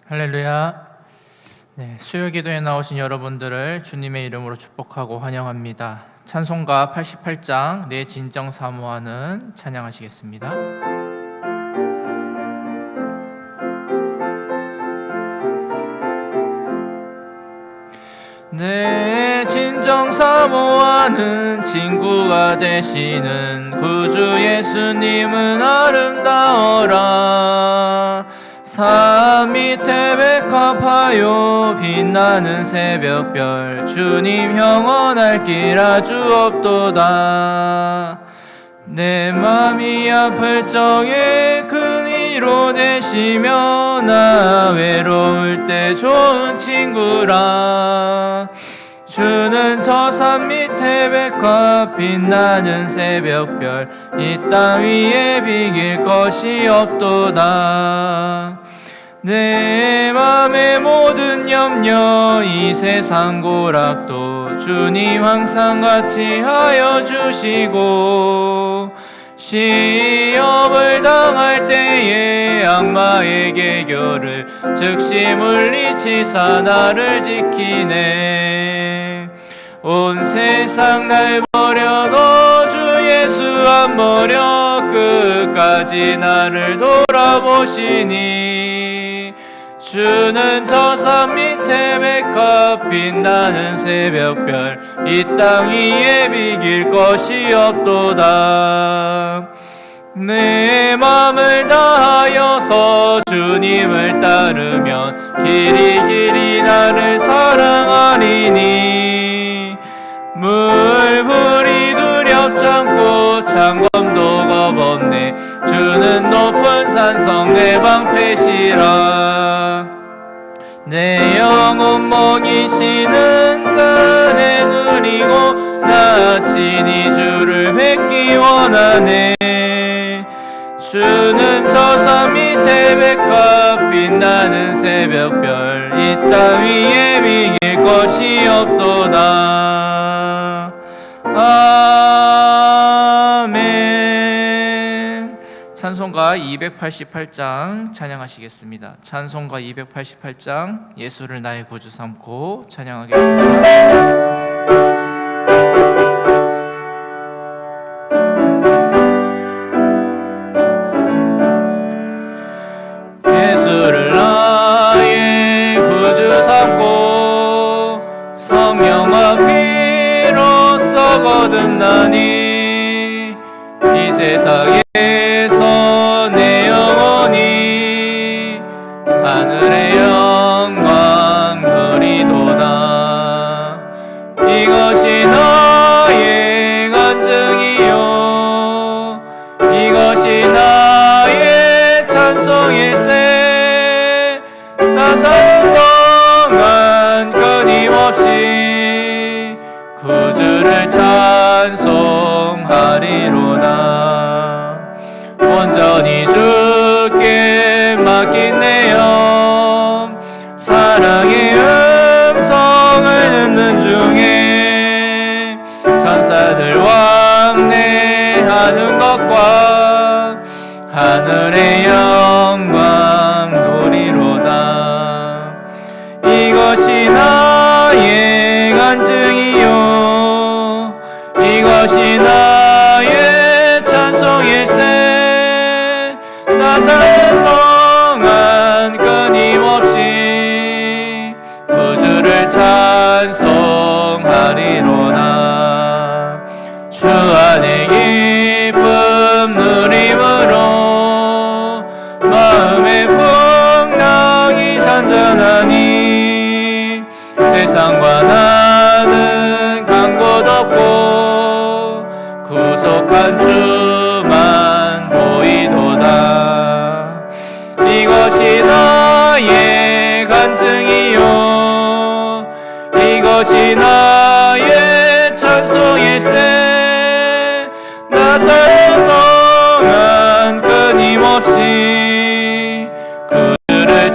할렐루야. 네, 수요 기도에 나오신 여러분들을 주님의 이름으로 축복하고 환영합니다. 찬송가 88장 내 진정 사모하는 찬양하시겠습니다. 내 진정 사모하는 친구가 되시는 구주 예수님은 아름다워라. 산 밑에 백합하여 빛나는 새벽별 주님 영원할 길 아주 없도다. 내 맘이 아플 적에 큰 위로 되시며 나 외로울 때 좋은 친구라. 주는 저 산 밑에 백합 빛나는 새벽별 이 땅 위에 비길 것이 없도다. 내 맘의 모든 염려 이 세상 고락도 주님 항상 같이 하여 주시고 시험을 당할 때에 악마의 계교를 즉시 물리치사 나를 지키네. 온 세상 날 버려도 주 예수 안 버려 끝까지 나를 돌아보시니. 주는 저 산 밑에 백합 빛나는 새벽별 이 땅 위에 비길 것이 없도다. 내 맘을 다하여서 주님을 따르면 길이 나를 사랑하리니. 물불이 두렵지 않고 창검도 겁없네. 주는 높은 산성 내 방패시라. 내 영혼 먹이시는 그네 누리고 나 친히 주를 뵙기 원하네. 주는 저 산 밑에 백합 빛나는 새벽별 이 땅 위에 비길 것이 없도다. 아멘. 찬송가 288장 찬양하시겠습니다. 찬송가 288장 예수를 나의 구주 삼고 찬양하겠습니다. 거듭나니 이 세상에서 내 영혼이 하늘의 영광 누리도다. 이것이 나의 간증이요 이것이 나의 찬송일세. 나 사는 동안 끊임없이 구주를 찬송하리로다. 온전히 주께 맡긴 내 영 사랑의 음성을 듣는 중에 천사들 왕래하는 것과 하늘의 영광 노리로다. 이것이 나의 간증이요 이것이 나의 찬송일세. 나 사는 동안 끊임없이 구주를 찬송하리로다. 주 안의 기쁨 누림으로 마음의 풍랑이 잔잔하니 세상과 나는 간 곳 없고 구속한 주만 보이도다. 이것이 나의 간증이요 이것이 나의 찬송일세. 나 사는 동안 끊임없이 그를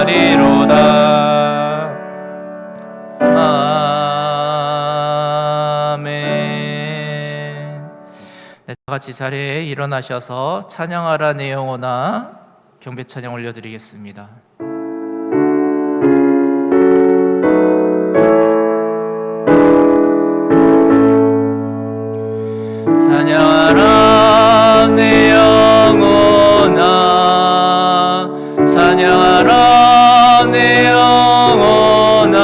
찬송하리로다. 아멘. 네, 다 같이 자리에 일어나셔서 찬양하라 내 영혼아 경배 찬양 올려드리겠습니다. 찬양하라 내 영혼아, 찬양하라 내 영혼아,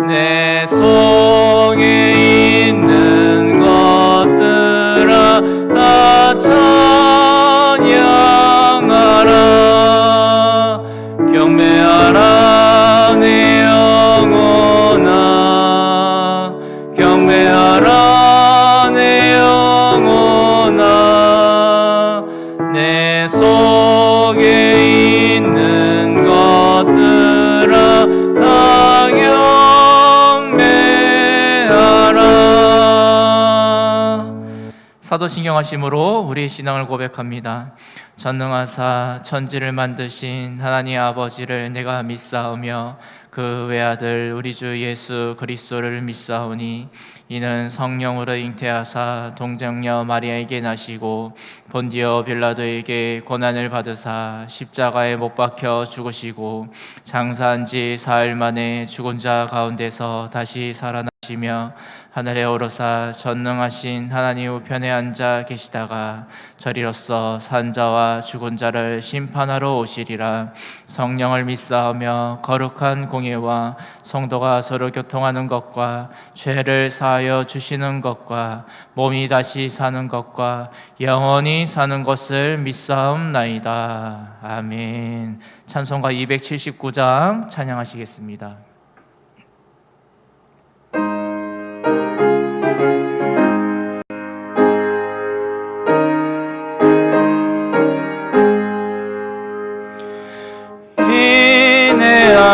내 속에 있는 것들아 다 찬양하라. 경배하라 내 영혼아, 경배하라 내 영혼아, 내 속에 있는 것들아 다 경배하라. 사도신경하심으로 우리의 신앙을 고백합니다. 전능하사 천지를 만드신 하나님 아버지를 내가 믿사오며 그 외아들 우리 주 예수 그리스도를 믿사오니 이는 성령으로 잉태하사 동정녀 마리아에게 나시고 본디오 빌라도에게 고난을 받으사 십자가에 못 박혀 죽으시고 장사한 지 사흘 만에 죽은 자 가운데서 다시 살아나시며 하늘에 오르사 전능하신 하나님 우편에 앉아 계시다가 저리로서 산 자와 죽은 자를 심판하러 오시리라. 성령을 믿사오며 거룩한 공예와 성도가 서로 교통하는 것과 죄를 사하여 주시는 것과 몸이 다시 사는 것과 영원히 사는 것을 믿사옵나이다. 아멘. 찬송가 279장 찬양하시겠습니다.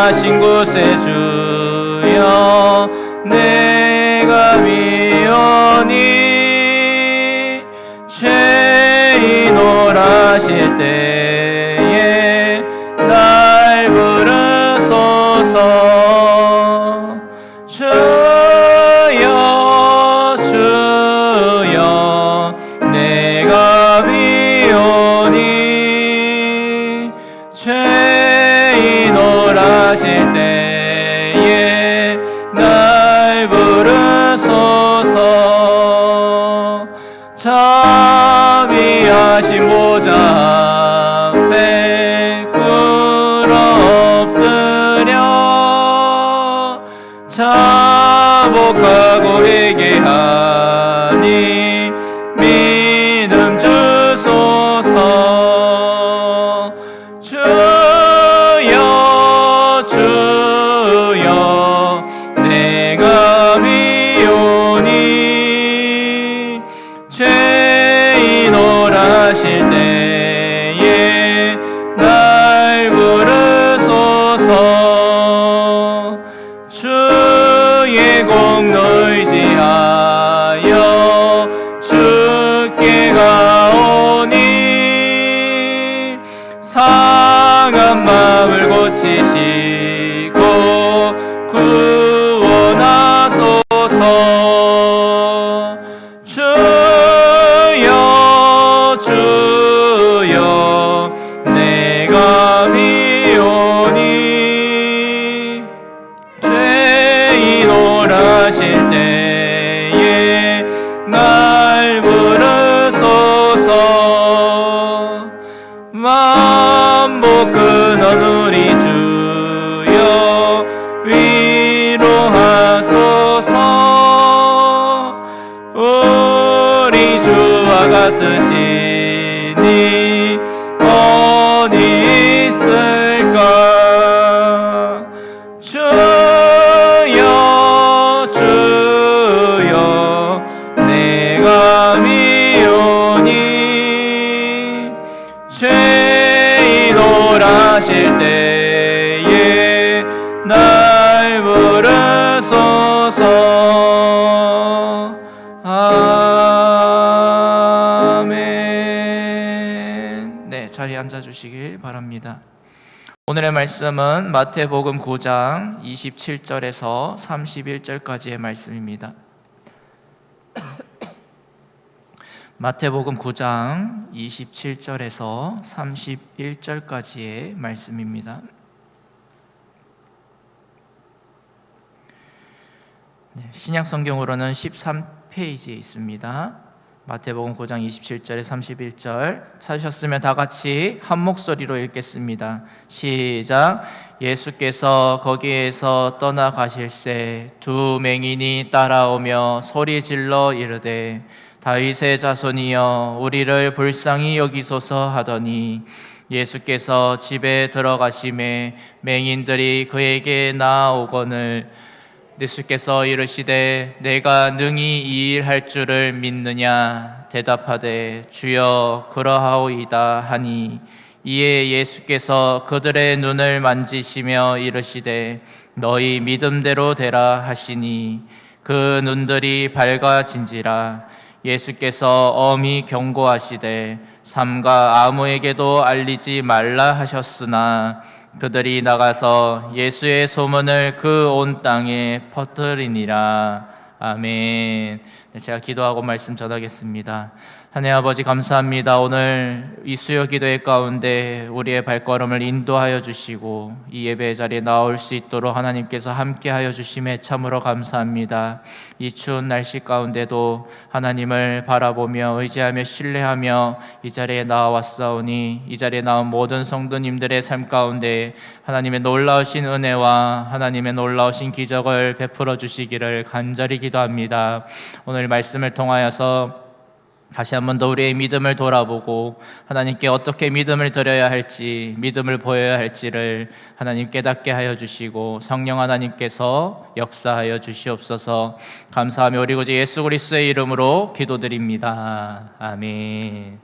하신 곳에 주여 내가 위오니 죄인 오라실 때에 날 부르소서. 주여 주여 내가 위오니 죄인 오라실 때에 날 부르소서. 자비하신 보좌 앞에 꿇어 엎드려 자복하고 회개하니 믿음 주소서. 주여 주여 내가 위오니 죄인 오라실 때에 날 부르소서. 주의 공로 의지하여 주께 가오니 상한 마음을 고치시고 구원하소서. 주여 주여 내가 위오니 죄인 오라실 때에 날 부르소서. 만복 끊어 우리 주여 위로하소서. 우리 주와 같으시니 어디 있을까. 주여 주여 내가 위오니 죄인 오라실 때에 날 부르소서. 아멘. 네, 자리에 앉아주시길 바랍니다. 오늘의 말씀은 마태복음 9장 27절에서 31절까지의 말씀입니다. 마태복음 9장 27절에서 31절까지의 말씀입니다. 신약 성경으로는 13페이지에 있습니다. 마태복음 9장 27절에 31절 찾으셨으면 다 같이 한 목소리로 읽겠습니다. 시작. 예수께서 거기에서 떠나가실새 두 맹인이 따라오며 소리질러 이르되 다윗의 자손이여 우리를 불쌍히 여기소서 하더니 예수께서 집에 들어가심에 맹인들이 그에게 나아오거늘 예수께서 이르시되 내가 능히 이 일 할 줄을 믿느냐 대답하되 주여 그러하오이다 하니 이에 예수께서 그들의 눈을 만지시며 이르시되 너희 믿음대로 되라 하시니 그 눈들이 밝아진지라. 예수께서 엄히 경고하시되 삼가 아무에게도 알리지 말라 하셨으나 그들이 나가서 예수의 소문을 그 온 땅에 퍼뜨리니라. 아멘. 제가 기도하고 말씀 전하겠습니다. 하나님 아버지 감사합니다. 오늘 이 수요 기도회 가운데 우리의 발걸음을 인도하여 주시고 이 예배 자리에 나올 수 있도록 하나님께서 함께하여 주심에 참으로 감사합니다. 이 추운 날씨 가운데도 하나님을 바라보며 의지하며 신뢰하며 이 자리에 나와왔사오니 이 자리에 나온 모든 성도님들의 삶 가운데 하나님의 놀라우신 은혜와 하나님의 놀라우신 기적을 베풀어 주시기를 간절히 기도합니다. 오늘 말씀을 통하여서 다시 한 번 더 우리의 믿음을 돌아보고 하나님께 어떻게 믿음을 드려야 할지, 믿음을 보여야 할지를 하나님 깨닫게 하여 주시고 성령 하나님께서 역사하여 주시옵소서. 감사하며 우리 구주 예수 그리스도의 이름으로 기도드립니다. 아멘.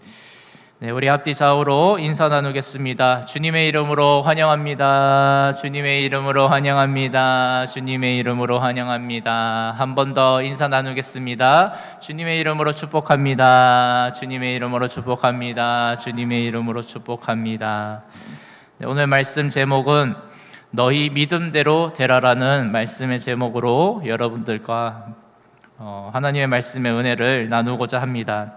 네, 우리 앞뒤 좌우로 인사 나누겠습니다. 주님의 이름으로 환영합니다. 주님의 이름으로 환영합니다. 주님의 이름으로 환영합니다. 한 번 더 인사 나누겠습니다. 주님의 이름으로 축복합니다. 주님의 이름으로 축복합니다. 주님의 이름으로 축복합니다. 네, 오늘 말씀 제목은 너희 믿음대로 되라라는 말씀의 제목으로 여러분들과 하나님의 말씀의 은혜를 나누고자 합니다.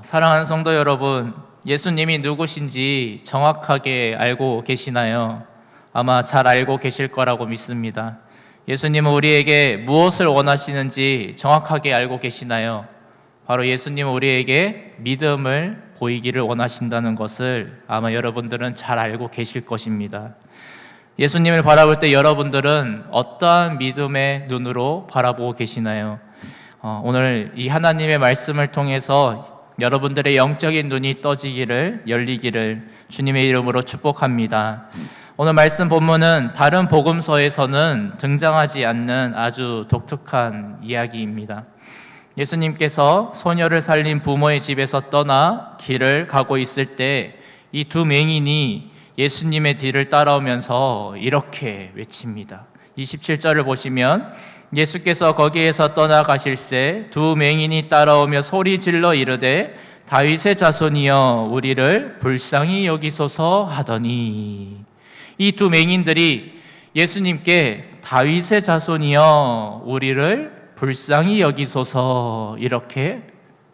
사랑하는 성도 여러분, 예수님이 누구신지 정확하게 알고 계시나요? 아마 잘 알고 계실 거라고 믿습니다. 예수님은 우리에게 무엇을 원하시는지 정확하게 알고 계시나요? 바로 예수님은 우리에게 믿음을 보이기를 원하신다는 것을 아마 여러분들은 잘 알고 계실 것입니다. 예수님을 바라볼 때 여러분들은 어떠한 믿음의 눈으로 바라보고 계시나요? 오늘 이 하나님의 말씀을 통해서 여러분들의 영적인 눈이 떠지기를, 열리기를 주님의 이름으로 축복합니다. 오늘 말씀 본문은 다른 복음서에서는 등장하지 않는 아주 독특한 이야기입니다. 예수님께서 소녀를 살린 부모의 집에서 떠나 길을 가고 있을 때 이 두 맹인이 예수님의 뒤를 따라오면서 이렇게 외칩니다. 27절을 보시면 예수께서 거기에서 떠나가실새 두 맹인이 따라오며 소리질러 이르되 다윗의 자손이여 우리를 불쌍히 여기소서 하더니 이 두 맹인들이 예수님께 다윗의 자손이여 우리를 불쌍히 여기소서 이렇게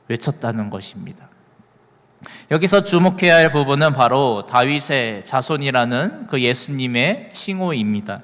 외쳤다는 것입니다. 여기서 주목해야 할 부분은 바로 다윗의 자손이라는 그 예수님의 칭호입니다.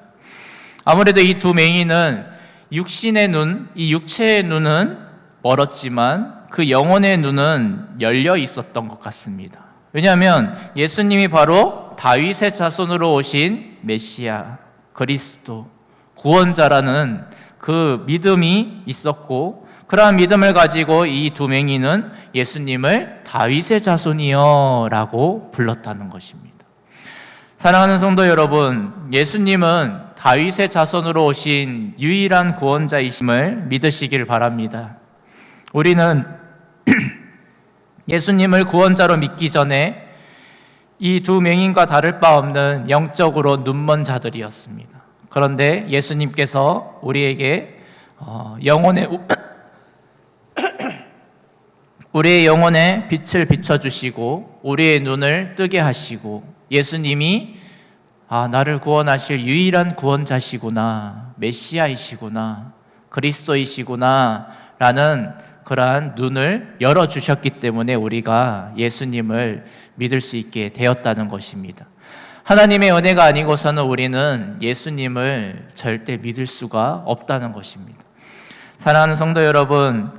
아무래도 이 두 맹인은 육신의 눈, 이 육체의 눈은 멀었지만 그 영혼의 눈은 열려 있었던 것 같습니다. 왜냐하면 예수님이 바로 다윗의 자손으로 오신 메시아, 그리스도, 구원자라는 그 믿음이 있었고 그러한 믿음을 가지고 이 두 맹인은 예수님을 다윗의 자손이여 라고 불렀다는 것입니다. 사랑하는 성도 여러분, 예수님은 다윗의 자손으로 오신 유일한 구원자이심을 믿으시길 바랍니다. 우리는 예수님을 구원자로 믿기 전에 이 두 맹인과 다를 바 없는 영적으로 눈먼 자들이었습니다. 그런데 예수님께서 우리에게 우리의 영혼에 빛을 비춰주시고 우리의 눈을 뜨게 하시고 예수님이 나를 구원하실 유일한 구원자시구나, 메시아이시구나, 그리스도이시구나 라는 그러한 눈을 열어주셨기 때문에 우리가 예수님을 믿을 수 있게 되었다는 것입니다. 하나님의 은혜가 아니고서는 우리는 예수님을 절대 믿을 수가 없다는 것입니다. 사랑하는 성도 여러분,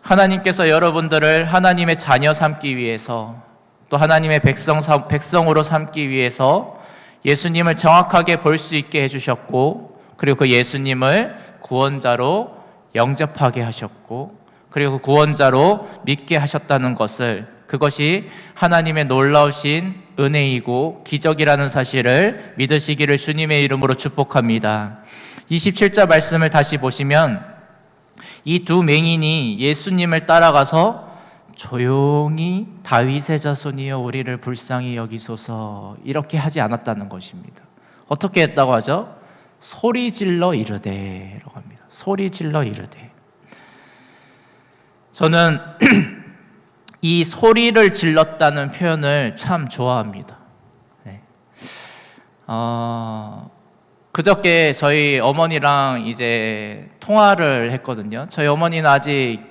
하나님께서 여러분들을 하나님의 자녀 삼기 위해서, 또 하나님의 백성으로 삼기 위해서 예수님을 정확하게 볼 수 있게 해주셨고, 그리고 그 예수님을 구원자로 영접하게 하셨고, 그리고 그 구원자로 믿게 하셨다는 것을, 그것이 하나님의 놀라우신 은혜이고 기적이라는 사실을 믿으시기를 주님의 이름으로 축복합니다. 27절 말씀을 다시 보시면 이 두 맹인이 예수님을 따라가서 조용히 다윗의 자손이여 우리를 불쌍히 여기소서 이렇게 하지 않았다는 것입니다. 어떻게 했다고 하죠? 소리 질러 이르되라고 합니다. 소리 질러 이르되. 저는 이 소리를 질렀다는 표현을 참 좋아합니다. 네. 그저께 저희 어머니랑 이제 통화를 했거든요. 저희 어머니는 아직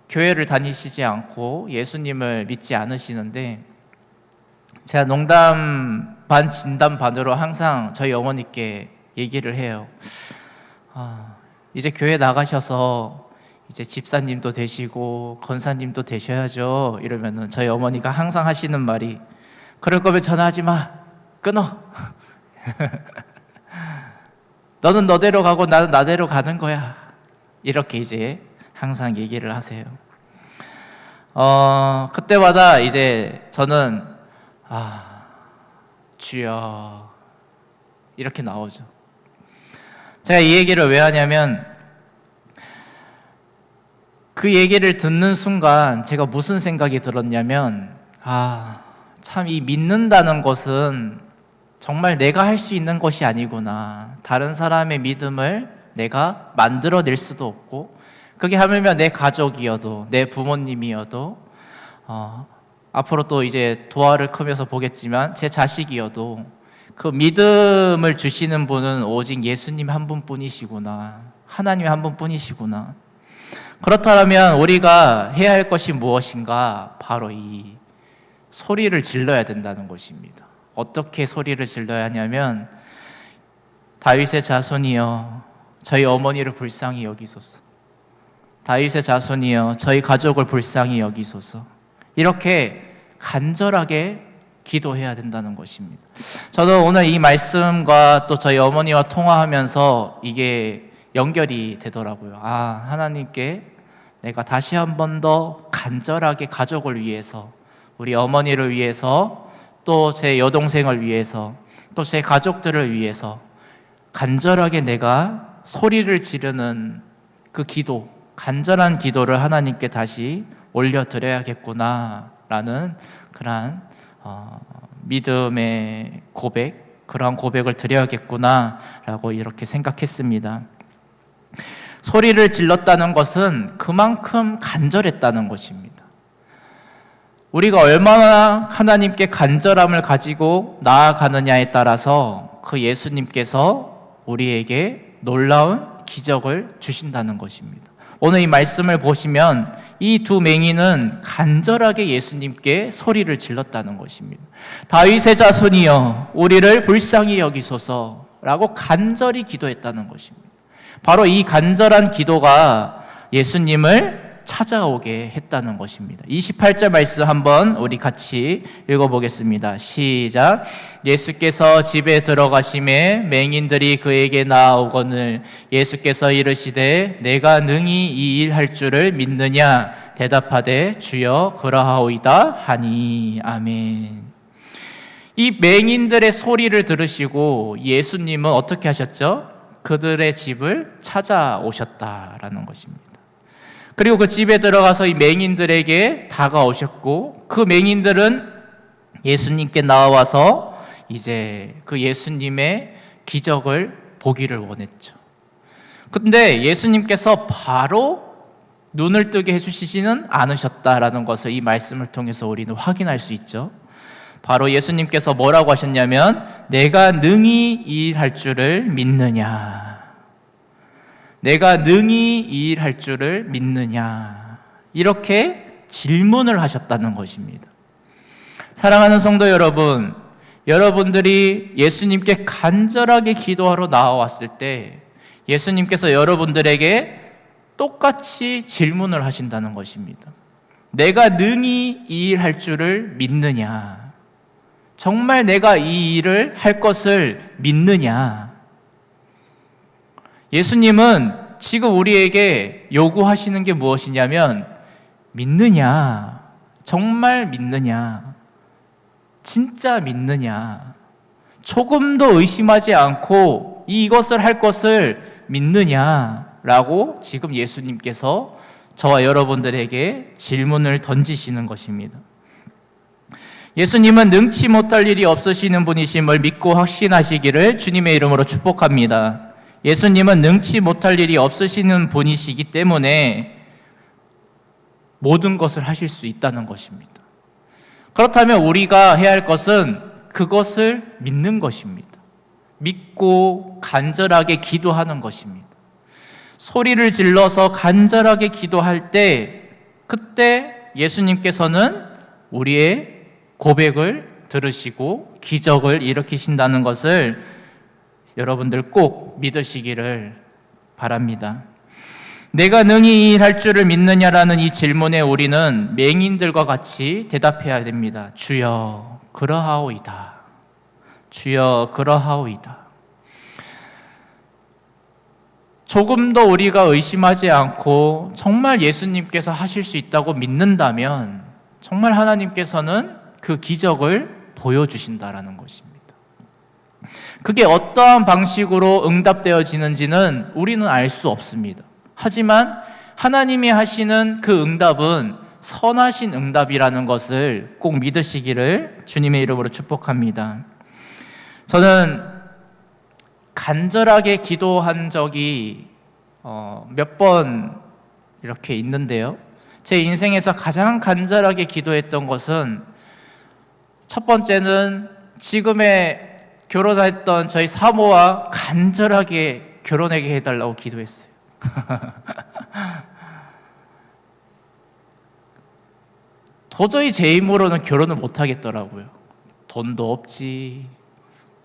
교회를 다니시지 않고 예수님을 믿지 않으시는데, 제가 농담 반 진담 반으로 항상 저희 어머니께 얘기를 해요. 이제 교회 나가셔서 이제 집사님도 되시고 권사님도 되셔야죠. 이러면은 저희 어머니가 항상 하시는 말이, 그럴 거면 전화하지 마, 끊어. 너는 너대로 가고 나는 나대로 가는 거야. 이렇게 이제 항상 얘기를 하세요. 그때마다 이제 저는 주여 이렇게 나오죠. 제가 이 얘기를 왜 하냐면, 그 얘기를 듣는 순간 제가 무슨 생각이 들었냐면, 참 이 믿는다는 것은 정말 내가 할 수 있는 것이 아니구나. 다른 사람의 믿음을 내가 만들어낼 수도 없고, 그게 하물며 내 가족이어도, 내 부모님이어도, 앞으로 또 이제 도화를 크면서 보겠지만 제 자식이어도 그 믿음을 주시는 분은 오직 예수님 한 분뿐이시구나. 하나님 한 분뿐이시구나. 그렇다면 우리가 해야 할 것이 무엇인가? 바로 이 소리를 질러야 된다는 것입니다. 어떻게 소리를 질러야 하냐면, 다윗의 자손이여 저희 어머니를 불쌍히 여기소서, 다윗의 자손이여 저희 가족을 불쌍히 여기소서, 이렇게 간절하게 기도해야 된다는 것입니다. 저도 오늘 이 말씀과 또 저희 어머니와 통화하면서 이게 연결이 되더라고요. 하나님께 내가 다시 한 번 더 간절하게 가족을 위해서, 우리 어머니를 위해서, 또 제 여동생을 위해서, 또 제 가족들을 위해서 간절하게 내가 소리를 지르는 그 기도, 간절한 기도를 하나님께 다시 올려드려야겠구나라는 그러한 믿음의 고백, 그러한 고백을 드려야겠구나라고 이렇게 생각했습니다. 소리를 질렀다는 것은 그만큼 간절했다는 것입니다. 우리가 얼마나 하나님께 간절함을 가지고 나아가느냐에 따라서 그 예수님께서 우리에게 놀라운 기적을 주신다는 것입니다. 오늘 이 말씀을 보시면 이 두 맹인은 간절하게 예수님께 소리를 질렀다는 것입니다. 다윗의 자손이여 우리를 불쌍히 여기소서라고 간절히 기도했다는 것입니다. 바로 이 간절한 기도가 예수님을 찾아오게 했다는 것입니다. 28절 말씀 한번 우리 같이 읽어보겠습니다. 시작. 예수께서 집에 들어가심에 맹인들이 그에게 나아오거늘 예수께서 이르시되 내가 능히 이 일 할 줄을 믿느냐 대답하되 주여 그러하오이다 하니. 아멘. 이 맹인들의 소리를 들으시고 예수님은 어떻게 하셨죠? 그들의 집을 찾아오셨다라는 것입니다. 그리고 그 집에 들어가서 이 맹인들에게 다가오셨고, 그 맹인들은 예수님께 나와서 이제 그 예수님의 기적을 보기를 원했죠. 근데 예수님께서 바로 눈을 뜨게 해주시지는 않으셨다라는 것을 이 말씀을 통해서 우리는 확인할 수 있죠. 바로 예수님께서 뭐라고 하셨냐면, 내가 능히 이 일 할 줄을 믿느냐, 내가 능히 이 일 할 줄을 믿느냐, 이렇게 질문을 하셨다는 것입니다. 사랑하는 성도 여러분, 여러분들이 예수님께 간절하게 기도하러 나와왔을 때 예수님께서 여러분들에게 똑같이 질문을 하신다는 것입니다. 내가 능히 이 일 할 줄을 믿느냐? 정말 내가 이 일을 할 것을 믿느냐? 예수님은 지금 우리에게 요구하시는 게 무엇이냐면 믿느냐? 정말 믿느냐? 진짜 믿느냐? 조금도 의심하지 않고 이것을 할 것을 믿느냐라고 지금 예수님께서 저와 여러분들에게 질문을 던지시는 것입니다. 예수님은 능치 못할 일이 없으시는 분이심을 믿고 확신하시기를 주님의 이름으로 축복합니다. 예수님은 능치 못할 일이 없으시는 분이시기 때문에 모든 것을 하실 수 있다는 것입니다. 그렇다면 우리가 해야 할 것은 그것을 믿는 것입니다. 믿고 간절하게 기도하는 것입니다. 소리를 질러서 간절하게 기도할 때 그때 예수님께서는 우리의 고백을 들으시고 기적을 일으키신다는 것을 여러분들 꼭 믿으시기를 바랍니다. 내가 능히 이 일 할 줄을 믿느냐라는 이 질문에 우리는 맹인들과 같이 대답해야 됩니다. 주여 그러하오이다. 주여 그러하오이다. 조금도 우리가 의심하지 않고 정말 예수님께서 하실 수 있다고 믿는다면 정말 하나님께서는 그 기적을 보여주신다라는 것입니다. 그게 어떠한 방식으로 응답되어지는지는 우리는 알 수 없습니다. 하지만 하나님이 하시는 그 응답은 선하신 응답이라는 것을 꼭 믿으시기를 주님의 이름으로 축복합니다. 저는 간절하게 기도한 적이 몇 번 이렇게 있는데요. 제 인생에서 가장 간절하게 기도했던 것은 첫 번째는 지금의 결혼했던 저희 사모와 간절하게 결혼하게 해달라고 기도했어요. 도저히 제 힘으로는 결혼을 못 하겠더라고요. 돈도 없지.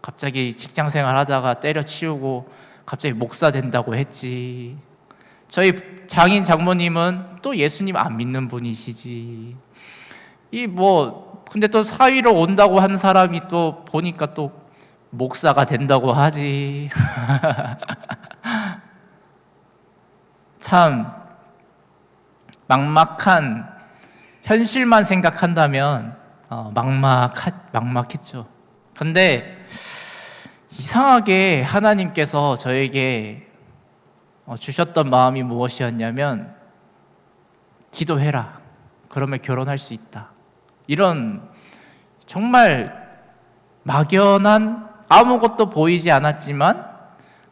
갑자기 직장생활 하다가 때려치우고 갑자기 목사 된다고 했지. 저희 장인 장모님은 또 예수님 안 믿는 분이시지. 근데 또 사위로 온다고 한 사람이 또 보니까 또 목사가 된다고 하지. 참 막막한 현실만 생각한다면 막막했죠. 근데 이상하게 하나님께서 저에게 주셨던 마음이 무엇이었냐면 기도해라. 그러면 결혼할 수 있다. 이런 정말 막연한 아무것도 보이지 않았지만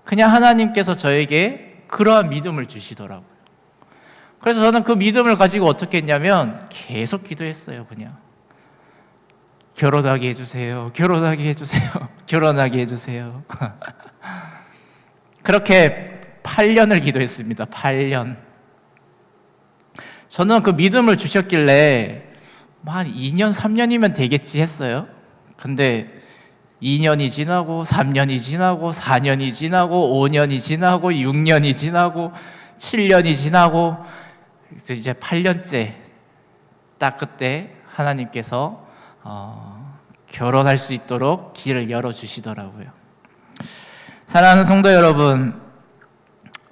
그냥 하나님께서 저에게 그러한 믿음을 주시더라고요. 그래서 저는 그 믿음을 가지고 어떻게 했냐면 계속 기도했어요. 그냥 결혼하게 해주세요. 결혼하게 해주세요. 결혼하게 해주세요. 그렇게 8년을 기도했습니다. 8년. 저는 그 믿음을 주셨길래 한 2년, 3년이면 되겠지 했어요. 근데 2년이 지나고 3년이 지나고 4년이 지나고 5년이 지나고 6년이 지나고 7년이 지나고 이제 8년째 딱 그때 하나님께서 결혼할 수 있도록 길을 열어주시더라고요. 사랑하는 성도 여러분,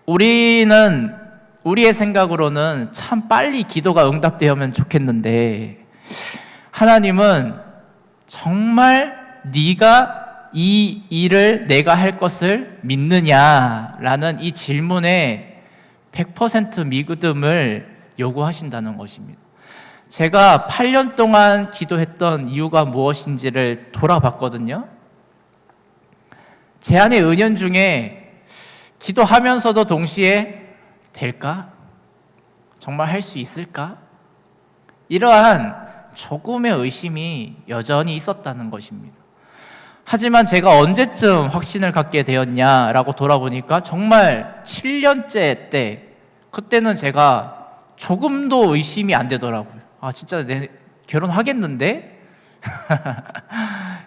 우리의 생각으로는 참 빨리 기도가 응답되면 좋겠는데 하나님은 정말 네가 이 일을 내가 할 것을 믿느냐라는 이 질문에 100% 믿음을 요구하신다는 것입니다. 제가 8년 동안 기도했던 이유가 무엇인지를 돌아봤거든요. 제 안의 은연 중에 기도하면서도 동시에 될까? 정말 할 수 있을까? 이러한 조금의 의심이 여전히 있었다는 것입니다. 하지만 제가 언제쯤 확신을 갖게 되었냐라고 돌아보니까 정말 7년째 때 그때는 제가 조금도 의심이 안 되더라고요. 아, 진짜 내 결혼하겠는데?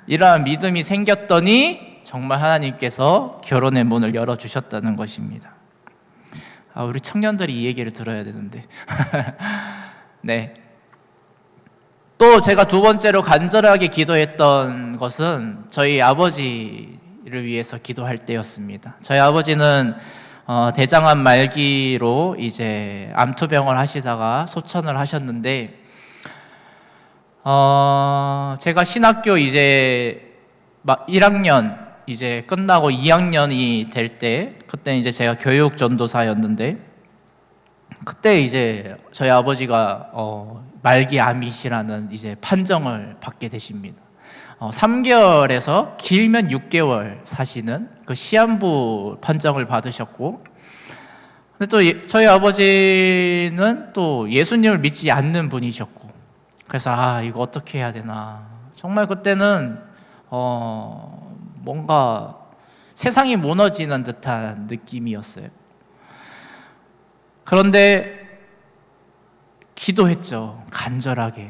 이러한 믿음이 생겼더니 정말 하나님께서 결혼의 문을 열어주셨다는 것입니다. 아, 우리 청년들이 이 얘기를 들어야 되는데. 네. 또 제가 두 번째로 간절하게 기도했던 것은 저희 아버지를 위해서 기도할 때였습니다. 저희 아버지는 대장암 말기로 이제 암투병을 하시다가 소천을 하셨는데, 제가 신학교 이제 1학년 이제 끝나고 2학년이 될 때, 그때 이제 제가 교육 전도사였는데, 그때 이제 저희 아버지가 말기 암이시라는 이제 판정을 받게 되십니다. 3개월에서 길면 6개월 사시는 그 시한부 판정을 받으셨고, 근데 또 저희 아버지는 또 예수님을 믿지 않는 분이셨고, 그래서 이거 어떻게 해야 되나, 정말 그때는 뭔가 세상이 무너지는 듯한 느낌이었어요. 그런데 기도했죠. 간절하게.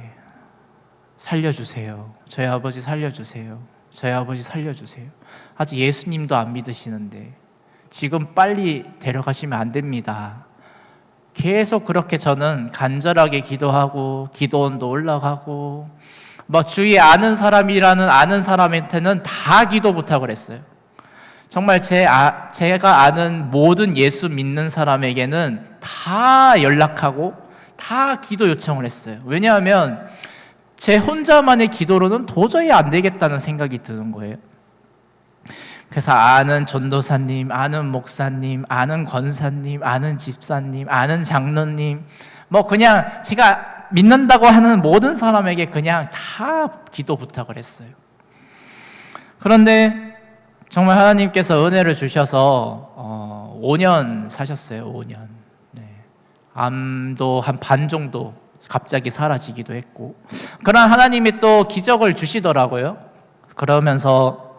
살려주세요. 저희 아버지 살려주세요. 저희 아버지 살려주세요. 아직 예수님도 안 믿으시는데 지금 빨리 데려가시면 안 됩니다. 계속 그렇게 저는 간절하게 기도하고 기도원도 올라가고 주위에 아는 사람한테는 다 기도 부탁을 했어요. 정말 제가 아는 모든 예수 믿는 사람에게는 다 연락하고 다 기도 요청을 했어요. 왜냐하면 제 혼자만의 기도로는 도저히 안 되겠다는 생각이 드는 거예요. 그래서 아는 전도사님, 아는 목사님, 아는 권사님, 아는 집사님, 아는 장로님, 그냥 제가 믿는다고 하는 모든 사람에게 그냥 다 기도 부탁을 했어요. 그런데 정말 하나님께서 은혜를 주셔서 5년 사셨어요. 5년. 네. 암도 한 반 정도 갑자기 사라지기도 했고, 그러나 하나님이 또 기적을 주시더라고요. 그러면서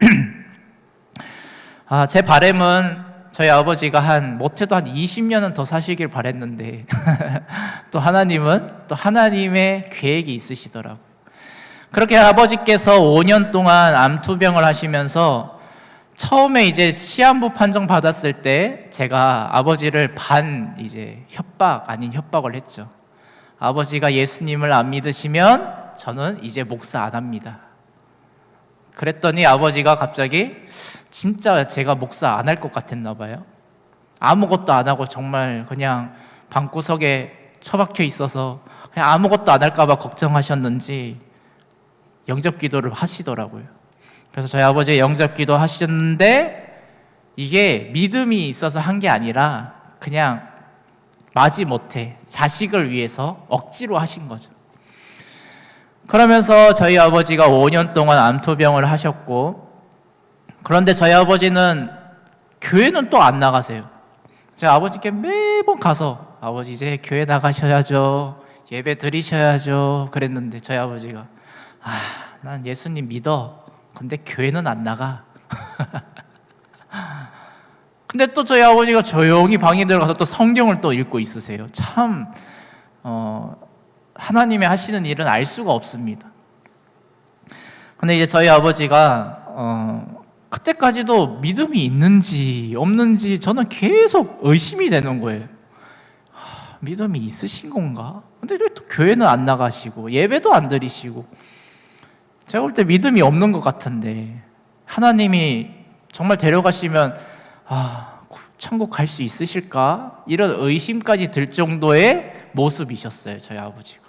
제 바람은 저희 아버지가 못해도 한 20년은 더 사시길 바랬는데 또 하나님은 또 하나님의 계획이 있으시더라고요. 그렇게 아버지께서 5년 동안 암투병을 하시면서 처음에 이제 시한부 판정 받았을 때 제가 아버지를 이제 협박 아닌 협박을 했죠. 아버지가 예수님을 안 믿으시면 저는 이제 목사 안 합니다. 그랬더니 아버지가 갑자기 진짜 제가 목사 안 할 것 같았나 봐요. 아무것도 안 하고 정말 그냥 방구석에 처박혀 있어서 그냥 아무것도 안 할까 봐 걱정하셨는지 영접 기도를 하시더라고요. 그래서 저희 아버지 영접 기도 하셨는데 이게 믿음이 있어서 한 게 아니라 그냥 마지못해 자식을 위해서 억지로 하신 거죠. 그러면서 저희 아버지가 5년 동안 암투병을 하셨고, 그런데 저희 아버지는 교회는 또 안 나가세요. 제가 아버지께 매번 가서 아버지 이제 교회 나가셔야죠, 예배 드리셔야죠 그랬는데 저희 아버지가 난 예수님 믿어. 근데 교회는 안 나가. 근데 또 저희 아버지가 조용히 방에 들어가서 또 성경을 또 읽고 있으세요. 참 하나님의 하시는 일은 알 수가 없습니다. 근데 이제 저희 아버지가 그때까지도 믿음이 있는지 없는지 저는 계속 의심이 되는 거예요. 믿음이 있으신 건가? 근데 왜 또 교회는 안 나가시고 예배도 안 드리시고, 제가 볼 때 믿음이 없는 것 같은데 하나님이 정말 데려가시면 천국 갈 수 있으실까? 이런 의심까지 들 정도의 모습이셨어요, 저희 아버지가.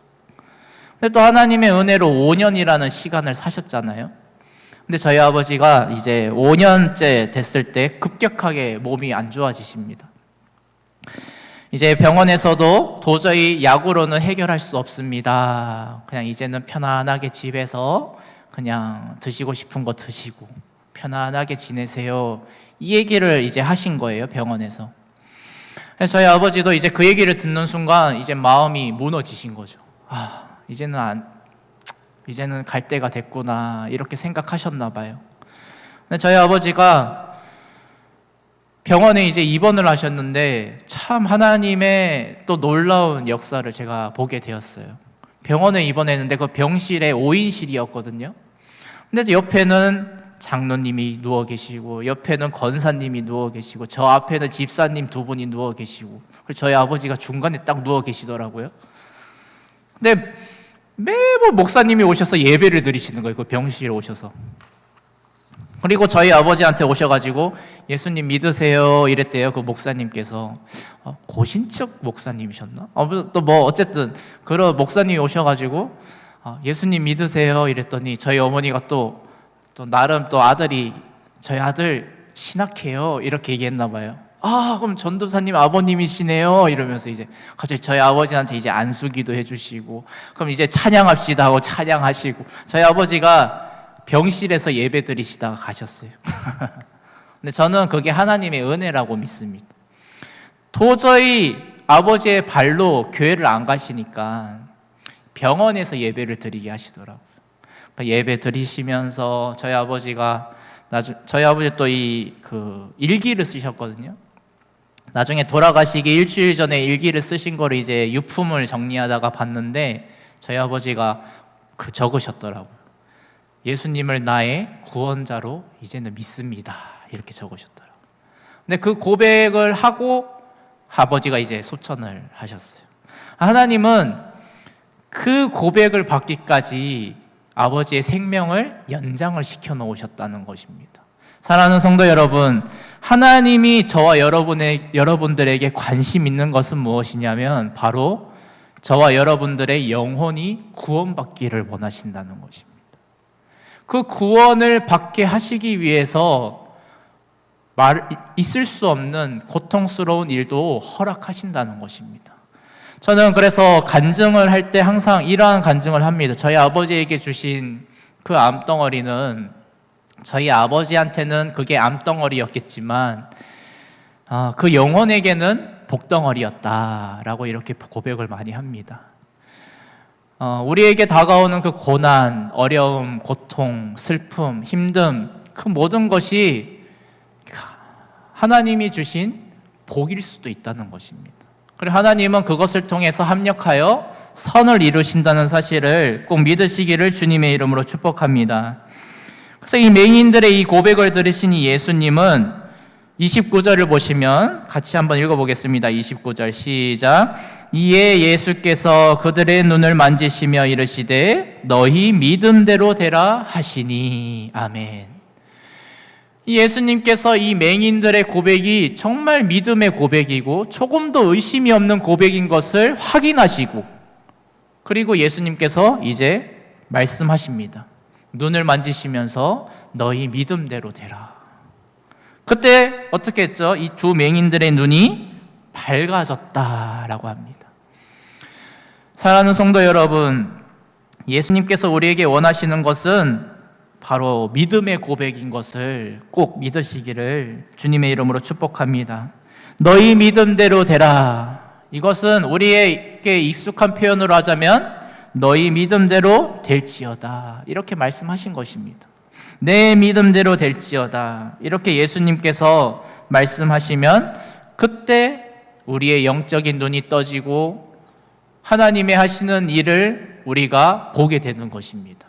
근데 또 하나님의 은혜로 5년이라는 시간을 사셨잖아요. 근데 저희 아버지가 이제 5년째 됐을 때 급격하게 몸이 안 좋아지십니다. 이제 병원에서도 도저히 약으로는 해결할 수 없습니다. 그냥 이제는 편안하게 집에서 그냥 드시고 싶은 거 드시고 편안하게 지내세요. 이 얘기를 이제 하신 거예요, 병원에서. 그래서 저희 아버지도 이제 그 얘기를 듣는 순간 이제 마음이 무너지신 거죠. 이제는 갈 때가 됐구나, 이렇게 생각하셨나 봐요. 근데 저희 아버지가 병원에 이제 입원을 하셨는데 참 하나님의 또 놀라운 역사를 제가 보게 되었어요. 병원에 입원했는데 그 병실에 5인실이었거든요. 근데 옆에는 장로님이 누워 계시고, 옆에는 권사님이 누워 계시고, 저 앞에는 집사님 두 분이 누워 계시고, 그리고 저희 아버지가 중간에 딱 누워 계시더라고요. 근데 매번 목사님이 오셔서 예배를 드리시는 거예요. 그 병실에 오셔서. 그리고 저희 아버지한테 오셔가지고 예수님 믿으세요 이랬대요. 그 목사님께서. 고신척 목사님이셨나? 또 뭐 어쨌든 그런 목사님이 오셔가지고 예수님 믿으세요 이랬더니 저희 어머니가 또 나름 또 아들이 저희 아들 신학해요 이렇게 얘기했나 봐요. 그럼 전도사님 아버님이시네요 이러면서 이제 갑자기 저희 아버지한테 이제 안수기도 해주시고, 그럼 이제 찬양합시다 하고 찬양하시고, 저희 아버지가 병실에서 예배 드리시다가 가셨어요. 근데 저는 그게 하나님의 은혜라고 믿습니다. 도저히 아버지의 발로 교회를 안 가시니까 병원에서 예배를 드리게 하시더라고요. 예배 드리시면서 저희 아버지가 저희 아버지 또 그 일기를 쓰셨거든요. 나중에 돌아가시기 일주일 전에 일기를 쓰신 거를 이제 유품을 정리하다가 봤는데 저희 아버지가 적으셨더라고요. 예수님을 나의 구원자로 이제는 믿습니다. 이렇게 적으셨더라고요. 근데 그 고백을 하고 아버지가 이제 소천을 하셨어요. 하나님은 그 고백을 받기까지 아버지의 생명을 연장을 시켜 놓으셨다는 것입니다. 사랑하는 성도 여러분, 하나님이 저와 여러분들에게 관심 있는 것은 무엇이냐면 바로 저와 여러분들의 영혼이 구원받기를 원하신다는 것입니다. 그 구원을 받게 하시기 위해서 있을 수 없는 고통스러운 일도 허락하신다는 것입니다. 저는 그래서 간증을 할 때 항상 이러한 간증을 합니다. 저희 아버지에게 주신 그 암덩어리는 저희 아버지한테는 그게 암덩어리였겠지만 그 영혼에게는 복덩어리였다라고 이렇게 고백을 많이 합니다. 우리에게 다가오는 그 고난, 어려움, 고통, 슬픔, 힘듦, 그 모든 것이 하나님이 주신 복일 수도 있다는 것입니다. 그리고 하나님은 그것을 통해서 합력하여 선을 이루신다는 사실을 꼭 믿으시기를 주님의 이름으로 축복합니다. 그래서 이 맹인들의 이 고백을 들으신 이 예수님은 29절을 보시면 같이 한번 읽어보겠습니다. 29절 시작. 이에 예수께서 그들의 눈을 만지시며 이르시되 너희 믿음대로 되라 하시니. 아멘. 이 예수님께서 이 맹인들의 고백이 정말 믿음의 고백이고 조금도 의심이 없는 고백인 것을 확인하시고, 그리고 예수님께서 이제 말씀하십니다. 눈을 만지시면서 너희 믿음대로 되라. 그때 어떻게 했죠? 이 두 맹인들의 눈이 밝아졌다라고 합니다. 사랑하는 성도 여러분, 예수님께서 우리에게 원하시는 것은 바로 믿음의 고백인 것을 꼭 믿으시기를 주님의 이름으로 축복합니다. 너희 믿음대로 되라. 이것은 우리에게 익숙한 표현으로 하자면 너희 믿음대로 될지어다 이렇게 말씀하신 것입니다. 내 믿음대로 될지어다 이렇게 예수님께서 말씀하시면 그때 우리의 영적인 눈이 떠지고 하나님의 하시는 일을 우리가 보게 되는 것입니다.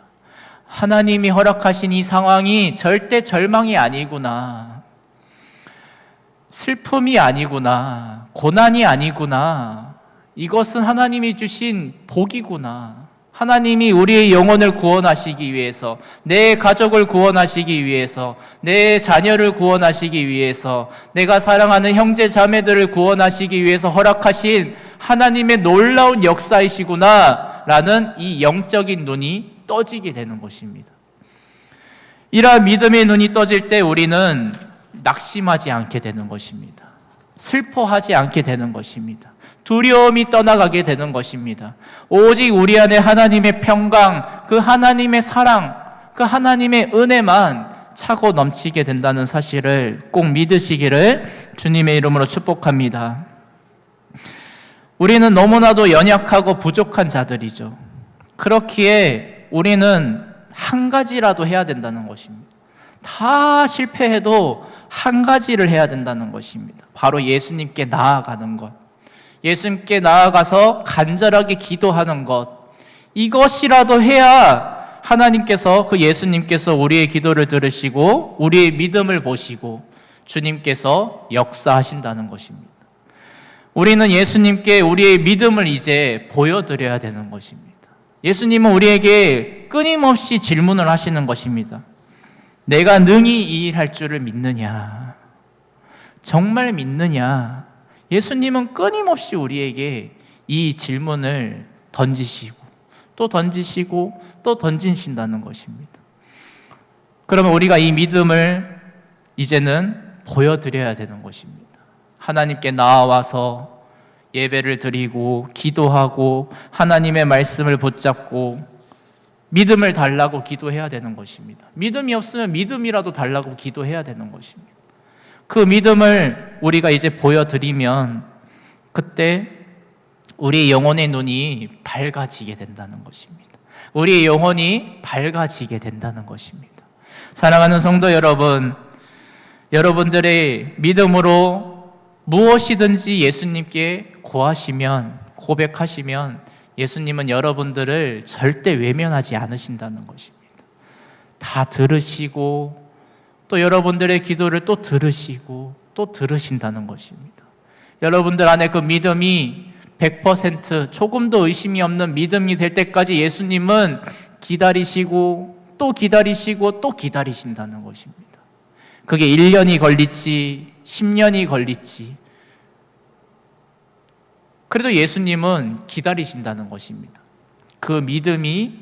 하나님이 허락하신 이 상황이 절대 절망이 아니구나, 슬픔이 아니구나, 고난이 아니구나, 이것은 하나님이 주신 복이구나. 하나님이 우리의 영혼을 구원하시기 위해서, 내 가족을 구원하시기 위해서, 내 자녀를 구원하시기 위해서, 내가 사랑하는 형제 자매들을 구원하시기 위해서 허락하신 하나님의 놀라운 역사이시구나 라는 이 영적인 눈이 떠지게 되는 것입니다. 이러한 믿음의 눈이 떠질 때 우리는 낙심하지 않게 되는 것입니다. 슬퍼하지 않게 되는 것입니다. 두려움이 떠나가게 되는 것입니다. 오직 우리 안에 하나님의 평강, 그 하나님의 사랑, 그 하나님의 은혜만 차고 넘치게 된다는 사실을 꼭 믿으시기를 주님의 이름으로 축복합니다. 우리는 너무나도 연약하고 부족한 자들이죠. 그렇기에 우리는 한 가지라도 해야 된다는 것입니다. 다 실패해도 한 가지를 해야 된다는 것입니다. 바로 예수님께 나아가는 것. 예수님께 나아가서 간절하게 기도하는 것. 이것이라도 해야 하나님께서, 그 예수님께서 우리의 기도를 들으시고 우리의 믿음을 보시고 주님께서 역사하신다는 것입니다. 우리는 예수님께 우리의 믿음을 이제 보여드려야 되는 것입니다. 예수님은 우리에게 끊임없이 질문을 하시는 것입니다. 내가 능히 이 일 할 줄을 믿느냐? 정말 믿느냐? 예수님은 끊임없이 우리에게 이 질문을 던지시고 또 던지시고 또 던지신다는 것입니다. 그러면 우리가 이 믿음을 이제는 보여드려야 되는 것입니다. 하나님께 나와서 예배를 드리고 기도하고 하나님의 말씀을 붙잡고 믿음을 달라고 기도해야 되는 것입니다. 믿음이 없으면 믿음이라도 달라고 기도해야 되는 것입니다. 그 믿음을 우리가 이제 보여드리면 그때 우리 영혼의 눈이 밝아지게 된다는 것입니다. 우리의 영혼이 밝아지게 된다는 것입니다. 사랑하는 성도 여러분, 여러분들의 믿음으로 무엇이든지 예수님께 고하시면, 고백하시면 예수님은 여러분들을 절대 외면하지 않으신다는 것입니다. 다 들으시고 또 여러분들의 기도를 또 들으시고 또 들으신다는 것입니다. 여러분들 안에 그 믿음이 100% 조금도 의심이 없는 믿음이 될 때까지 예수님은 기다리시고 또 기다리시고 또 기다리신다는 것입니다. 그게 1년이 걸릴지 10년이 걸릴지 그래도 예수님은 기다리신다는 것입니다. 그 믿음이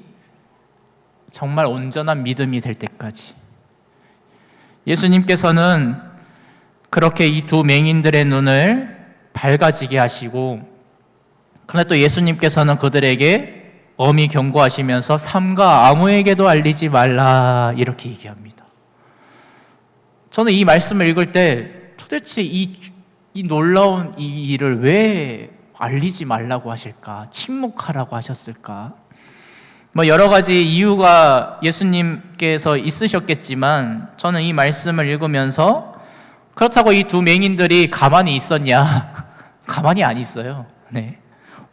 정말 온전한 믿음이 될 때까지. 예수님께서는 그렇게 이 두 맹인들의 눈을 밝아지게 하시고, 그런데 또 예수님께서는 그들에게 엄히 경고하시면서 삼가 아무에게도 알리지 말라 이렇게 얘기합니다. 저는 이 말씀을 읽을 때 도대체 이 놀라운 이 일을 왜 알리지 말라고 하실까? 침묵하라고 하셨을까? 여러 가지 이유가 예수님께서 있으셨겠지만 저는 이 말씀을 읽으면서 그렇다고 이 두 맹인들이 가만히 있었냐? 가만히 안 있어요. 네.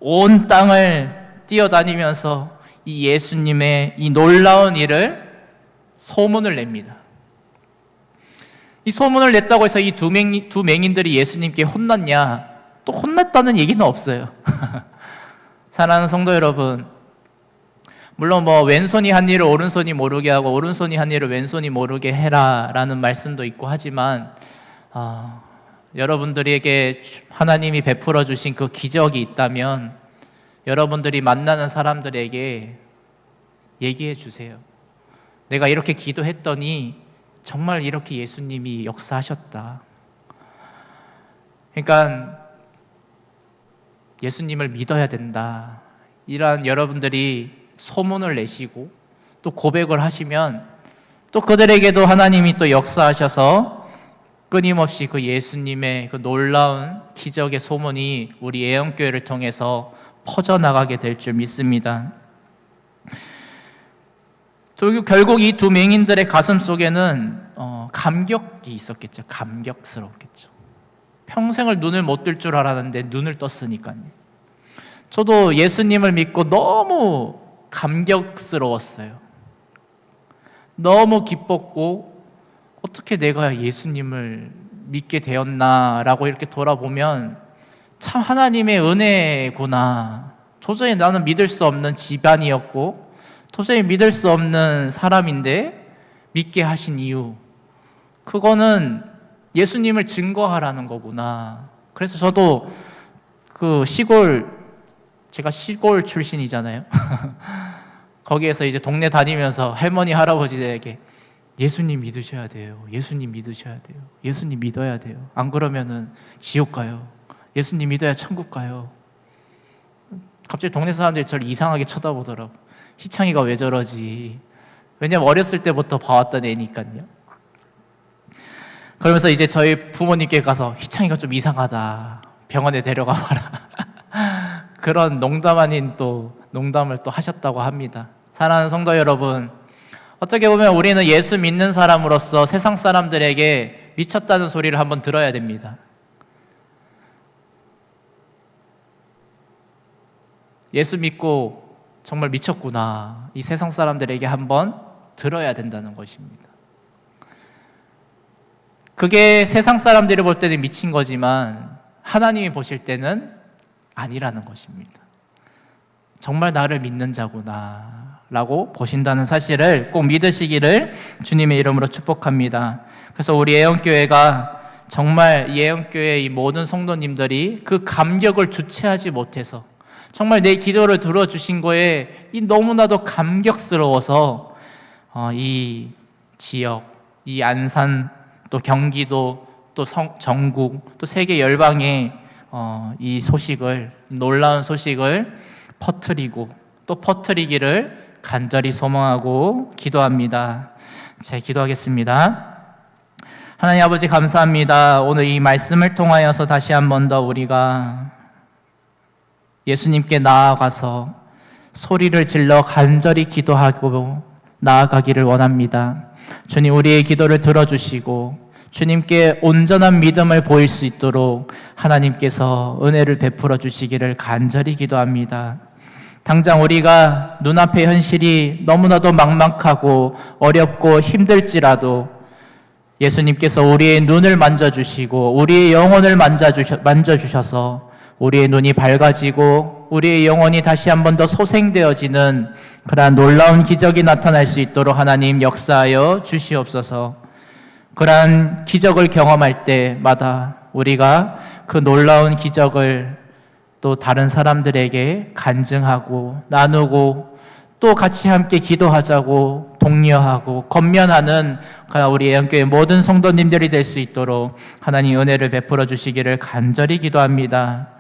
온 땅을 뛰어다니면서 이 예수님의 이 놀라운 일을 소문을 냅니다. 이 소문을 냈다고 해서 이 두 맹인들이 예수님께 혼났냐? 또 혼났다는 얘기는 없어요. 사랑하는 성도 여러분, 물론 왼손이 한 일을 오른손이 모르게 하고 오른손이 한 일을 왼손이 모르게 해라라는 말씀도 있고 하지만 여러분들에게 하나님이 베풀어 주신 그 기적이 있다면 여러분들이 만나는 사람들에게 얘기해 주세요. 내가 이렇게 기도했더니 정말 이렇게 예수님이 역사하셨다. 그러니까 예수님을 믿어야 된다. 이러한 여러분들이 소문을 내시고 또 고백을 하시면 또 그들에게도 하나님이 또 역사하셔서 끊임없이 그 예수님의 그 놀라운 기적의 소문이 우리 애영교회를 통해서 퍼져나가게 될 줄 믿습니다. 또 결국 이 두 맹인들의 가슴 속에는 감격이 있었겠죠. 감격스럽겠죠. 평생을 눈을 못 뜰 줄 알았는데 눈을 떴으니까요. 저도 예수님을 믿고 너무 감격스러웠어요. 너무 기뻤고 어떻게 내가 예수님을 믿게 되었나라고 이렇게 돌아보면 참 하나님의 은혜구나. 도저히 나는 믿을 수 없는 집안이었고 도저히 믿을 수 없는 사람인데 믿게 하신 이유, 그거는 예수님을 증거하라는 거구나. 그래서 저도 제가 시골 출신이잖아요. 거기에서 이제 동네 다니면서 할머니, 할아버지들에게 예수님 믿으셔야 돼요. 예수님 믿으셔야 돼요. 예수님 믿어야 돼요. 안 그러면은 지옥 가요. 예수님 믿어야 천국 가요. 갑자기 동네 사람들이 저를 이상하게 쳐다보더라고. 희창이가 왜 저러지? 왜냐면 어렸을 때부터 봐왔던 애니까요. 그러면서 이제 저희 부모님께 가서 희창이가 좀 이상하다. 병원에 데려가 봐라. 그런 농담 아닌 또 농담을 또 하셨다고 합니다. 사랑하는 성도 여러분, 어떻게 보면 우리는 예수 믿는 사람으로서 세상 사람들에게 미쳤다는 소리를 한번 들어야 됩니다. 예수 믿고 정말 미쳤구나. 이 세상 사람들에게 한번 들어야 된다는 것입니다. 그게 세상 사람들이 볼 때는 미친 거지만 하나님이 보실 때는 아니라는 것입니다. 정말 나를 믿는 자구나 라고 보신다는 사실을 꼭 믿으시기를 주님의 이름으로 축복합니다. 그래서 우리 예언교회가 정말 예언교회 이 모든 성도님들이 그 감격을 주체하지 못해서 정말 내 기도를 들어주신 거에 이 너무나도 감격스러워서 이 지역, 이 안산, 또 경기도, 또 전국, 또 세계 열방에 이 소식을, 놀라운 소식을 퍼뜨리고 또 퍼뜨리기를 간절히 소망하고 기도합니다. 제 기도하겠습니다. 하나님 아버지 감사합니다. 오늘 이 말씀을 통하여서 다시 한 번 더 우리가 예수님께 나아가서 소리를 질러 간절히 기도하고 나아가기를 원합니다. 주님, 우리의 기도를 들어주시고 주님께 온전한 믿음을 보일 수 있도록 하나님께서 은혜를 베풀어 주시기를 간절히 기도합니다. 당장 우리가 눈앞의 현실이 너무나도 막막하고 어렵고 힘들지라도 예수님께서 우리의 눈을 만져주시고 우리의 영혼을 만져주셔서 우리의 눈이 밝아지고 우리의 영혼이 다시 한 번 더 소생되어지는 그러한 놀라운 기적이 나타날 수 있도록 하나님 역사하여 주시옵소서. 그러한 기적을 경험할 때마다 우리가 그 놀라운 기적을 또 다른 사람들에게 간증하고 나누고 또 같이 함께 기도하자고 독려하고 권면하는 우리 예언교회 모든 성도님들이 될 수 있도록 하나님 은혜를 베풀어 주시기를 간절히 기도합니다.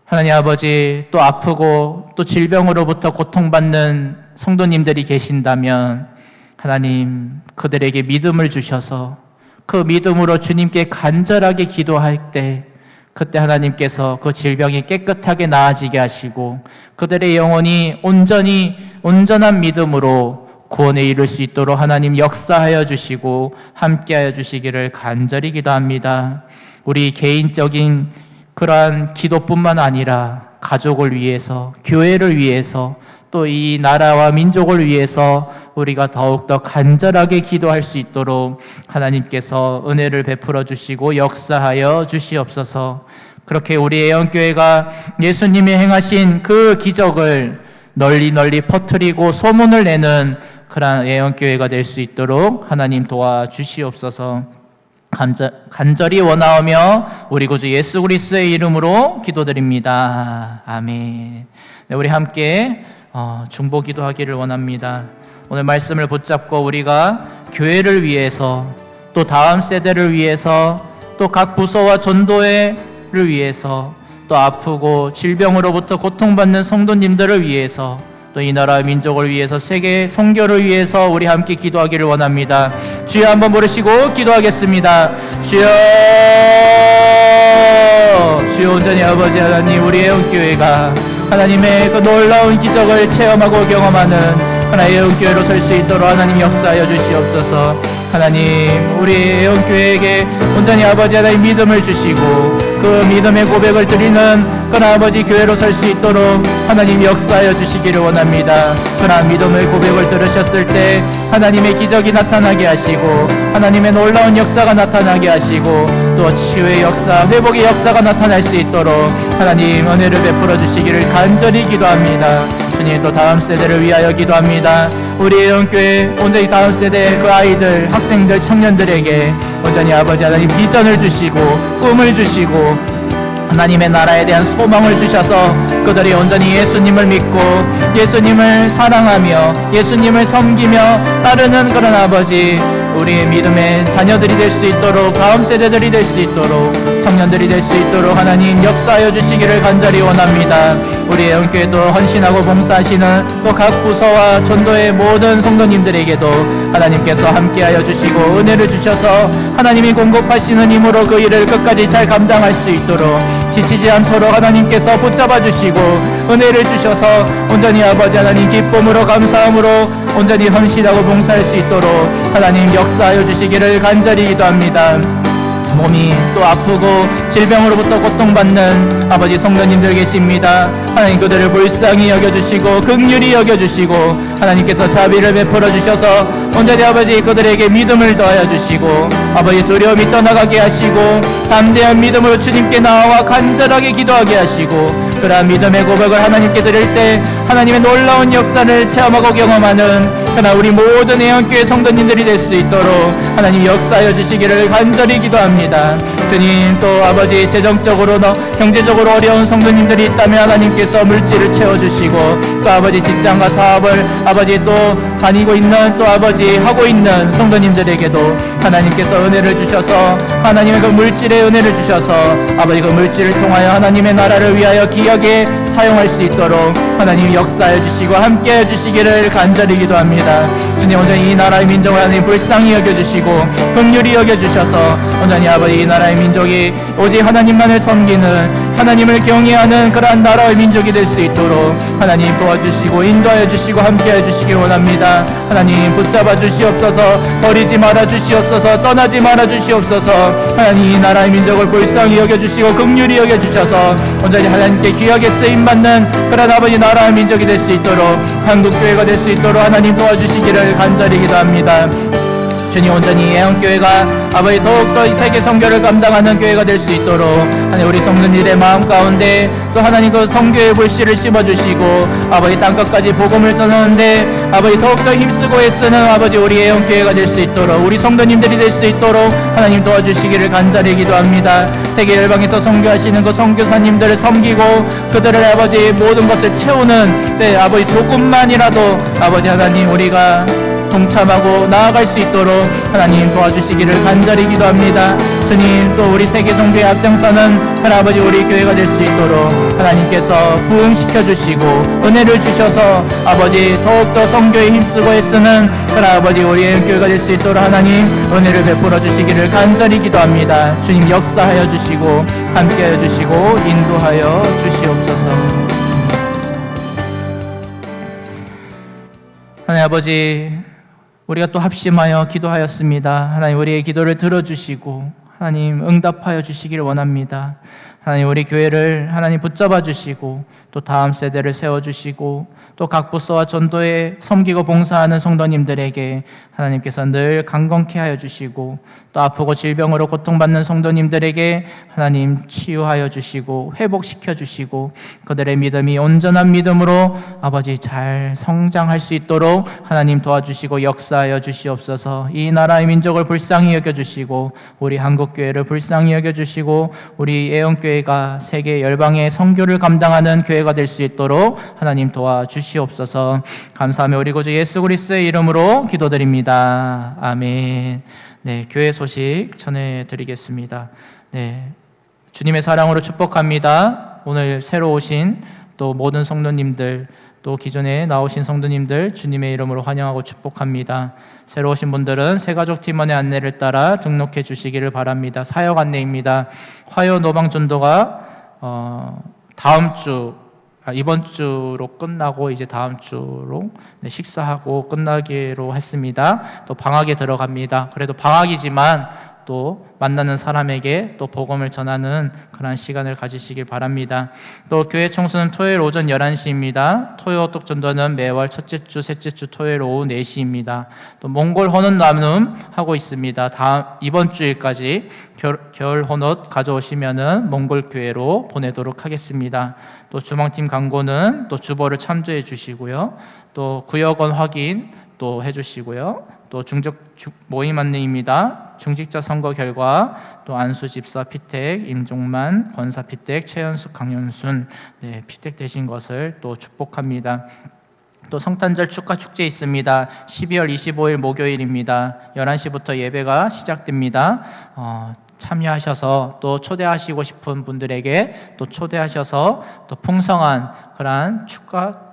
하나님 아버지, 또 아프고 또 질병으로부터 고통받는 성도님들이 계신다면 하나님 그들에게 믿음을 주셔서 그 믿음으로 주님께 간절하게 기도할 때 그때 하나님께서 그 질병이 깨끗하게 나아지게 하시고 그들의 영혼이 온전한 믿음으로 구원에 이룰 수 있도록 하나님 역사하여 주시고 함께하여 주시기를 간절히 기도합니다. 우리 개인적인 그러한 기도뿐만 아니라 가족을 위해서, 교회를 위해서, 또 이 나라와 민족을 위해서 우리가 더욱더 간절하게 기도할 수 있도록 하나님께서 은혜를 베풀어 주시고 역사하여 주시옵소서. 그렇게 우리 예언교회가 예수님이 행하신 그 기적을 널리 퍼뜨리고 소문을 내는 그러한 예언교회가 될 수 있도록 하나님 도와주시옵소서. 간절히 원하오며 우리 구주 예수 그리스도의 이름으로 기도드립니다. 아멘. 네, 우리 함께 중보 기도하기를 원합니다. 오늘 말씀을 붙잡고 우리가 교회를 위해서 또 다음 세대를 위해서 또 각 부서와 전도회를 위해서 또 아프고 질병으로부터 고통받는 성도님들을 위해서 또 이 나라 민족을 위해서 세계 선교를 위해서 우리 함께 기도하기를 원합니다. 주여 한번 부르시고 기도하겠습니다. 주여 온전히 아버지 하나님, 우리 예언교회가 하나님의 그 놀라운 기적을 체험하고 경험하는 하나의 예언교회로 설 수 있도록 하나님 역사하여 주시옵소서. 하나님, 우리 예언교회에게 온전히 아버지 하나님 믿음을 주시고 그 믿음의 고백을 드리는 그런 아버지 교회로 설 수 있도록 하나님 역사하여 주시기를 원합니다. 그런 믿음의 고백을 들으셨을 때 하나님의 기적이 나타나게 하시고 하나님의 놀라운 역사가 나타나게 하시고 또 치유의 역사, 회복의 역사가 나타날 수 있도록 하나님 은혜를 베풀어 주시기를 간절히 기도합니다. 주님, 또 다음 세대를 위하여 기도합니다. 우리 예언교회 온전히 다음 세대 그 아이들, 학생들, 청년들에게 온전히 아버지 하나님 비전을 주시고 꿈을 주시고 하나님의 나라에 대한 소망을 주셔서 그들이 온전히 예수님을 믿고 예수님을 사랑하며 예수님을 섬기며 따르는 그런 아버지, 우리의 믿음의 자녀들이 될 수 있도록, 다음 세대들이 될 수 있도록, 청년들이 될 수 있도록 하나님 역사하여 주시기를 간절히 원합니다. 우리 예언교회도 헌신하고 봉사하시는 또 각 부서와 전도의 모든 성도님들에게도 하나님께서 함께하여 주시고 은혜를 주셔서 하나님이 공급하시는 힘으로 그 일을 끝까지 잘 감당할 수 있도록 지치지 않도록 하나님께서 붙잡아 주시고 은혜를 주셔서 온전히 아버지 하나님 기쁨으로 감사함으로 온전히 헌신하고 봉사할 수 있도록 하나님 역사하여 주시기를 간절히 기도합니다. 몸이 또 아프고 질병으로부터 고통받는 아버지 성도님들 계십니다. 하나님 그들을 불쌍히 여겨주시고 긍휼히 여겨주시고 하나님께서 자비를 베풀어 주셔서 온전히 아버지 그들에게 믿음을 더하여 주시고 아버지 두려움이 떠나가게 하시고 담대한 믿음으로 주님께 나와 간절하게 기도하게 하시고 그러한 믿음의 고백을 하나님께 드릴 때 하나님의 놀라운 역사를 체험하고 경험하는 그러나 우리 모든 애원교회 성도님들이 될 수 있도록 하나님 역사하여 주시기를 간절히 기도합니다. 주님 또 아버지 재정적으로 경제적으로 어려운 성도님들이 있다면 하나님께서 물질을 채워주시고 또 아버지 직장과 사업을 아버지 또 다니고 있는 또 아버지 하고 있는 성도님들에게도 하나님께서 은혜를 주셔서 하나님의 그 물질의 은혜를 주셔서 아버지 그 물질을 통하여 하나님의 나라를 위하여 기억에 사용할 수 있도록 하나님 역사해 주시고 함께해 주시기를 간절히 기도합니다. 주님 온전히 이 나라의 민족을 하나님 불쌍히 여겨주시고 긍휼히 여겨주셔서 온전히 아버지 이 나라의 민족이 오직 하나님만을 섬기는 하나님을 경외하는 그러한 나라의 민족이 될 수 있도록 하나님 도와주시고 인도하여 주시고 함께해 주시기 원합니다. 하나님 붙잡아 주시옵소서 버리지 말아 주시옵소서 떠나지 말아 주시옵소서 하나님 이 나라의 민족을 불쌍히 여겨주시고 긍휼히 여겨주셔서 온전히 하나님께 귀하게 쓰임받는 그런 아버지 나라의 민족이 될 수 있도록 한국교회가 될 수 있도록 하나님 도와주시기를 간절히 기도합니다. 주님 온전히 애원교회가 아버지 더욱더 이 세계 선교를 감당하는 교회가 될 수 있도록 하나님 우리 성도님들의 마음 가운데 또 하나님 그 선교의 불씨를 심어주시고 아버지 땅끝까지 복음을 전하는데 아버지 더욱더 힘쓰고 애쓰는 아버지 우리 애원교회가 될 수 있도록 우리 성도님들이 될 수 있도록 하나님 도와주시기를 간절히 기도합니다. 세계 열방에서 선교하시는 그 선교사님들을 섬기고 그들을 아버지 모든 것을 채우는 때 아버지 조금만이라도 아버지 하나님 우리가 동참하고 나아갈 수 있도록 하나님 도와주시기를 간절히 기도합니다. 주님 또 우리 세계 선교의 앞장서는 하나님 우리 교회가 될 수 있도록 하나님께서 부흥시켜 주시고 은혜를 주셔서 아버지 더욱더 선교에 힘쓰고 애쓰는 아버지 우리의 교회가 될 수 있도록 하나님 은혜를 베풀어 주시기를 간절히 기도합니다. 주님 역사하여 주시고 함께하여 주시고 인도하여 주시옵소서. 하나님 아버지 우리가 또 합심하여 기도하였습니다. 하나님 우리의 기도를 들어주시고 하나님 응답하여 주시기를 원합니다. 하나님 우리 교회를 하나님 붙잡아 주시고 또 다음 세대를 세워주시고 또 각 부서와 전도에 섬기고 봉사하는 성도님들에게 하나님께서 늘 강건케 하여 주시고 또 아프고 질병으로 고통받는 성도님들에게 하나님 치유하여 주시고 회복시켜 주시고 그들의 믿음이 온전한 믿음으로 아버지 잘 성장할 수 있도록 하나님 도와주시고 역사하여 주시옵소서. 이 나라의 민족을 불쌍히 여겨주시고 우리 한국교회를 불쌍히 여겨주시고 우리 애원교회가 세계 열방의 선교를 감당하는 교회가 될 수 있도록 하나님 도와주시옵소서. 감사하며 우리 구주 예수 그리스도의 이름으로 기도드립니다. 아멘. 네, 교회 소식 전해드리겠습니다. 네, 주님의 사랑으로 축복합니다. 오늘 새로 오신 또 모든 성도님들 또 기존에 나오신 성도님들 주님의 이름으로 환영하고 축복합니다. 새로 오신 분들은 새가족 팀원의 안내를 따라 등록해 주시기를 바랍니다. 사역 안내입니다. 화요 노방전도가 이번 주로 끝나고 이제 다음 주로 식사하고 끝나기로 했습니다. 또 방학에 들어갑니다. 그래도 방학이지만 또 만나는 사람에게 또 복음을 전하는 그런 시간을 가지시길 바랍니다. 또 교회 청소는 토요일 오전 11시입니다. 토요 호떡 전도는 매월 첫째 주, 셋째 주 토요일 오후 4시입니다. 또 몽골 헌옷 나눔 하고 있습니다. 이번 주일까지 겨울 헌옷 가져오시면은 몽골 교회로 보내도록 하겠습니다. 또 주방팀 광고는 또 주보를 참조해 주시고요. 또 구역원 확인 또 해주시고요. 또 중적 모임 안내입니다. 중직자 선거 결과 또 안수 집사 피택, 임종만 권사 피택, 최연숙 강연순 피택 되신 것을 또 축복합니다. 또 성탄절 축하 축제 있습니다. 12월 25일 목요일입니다. 11시부터 예배가 시작됩니다. 참여하셔서 또 초대하시고 싶은 분들에게 또 초대하셔서 또 풍성한 그러한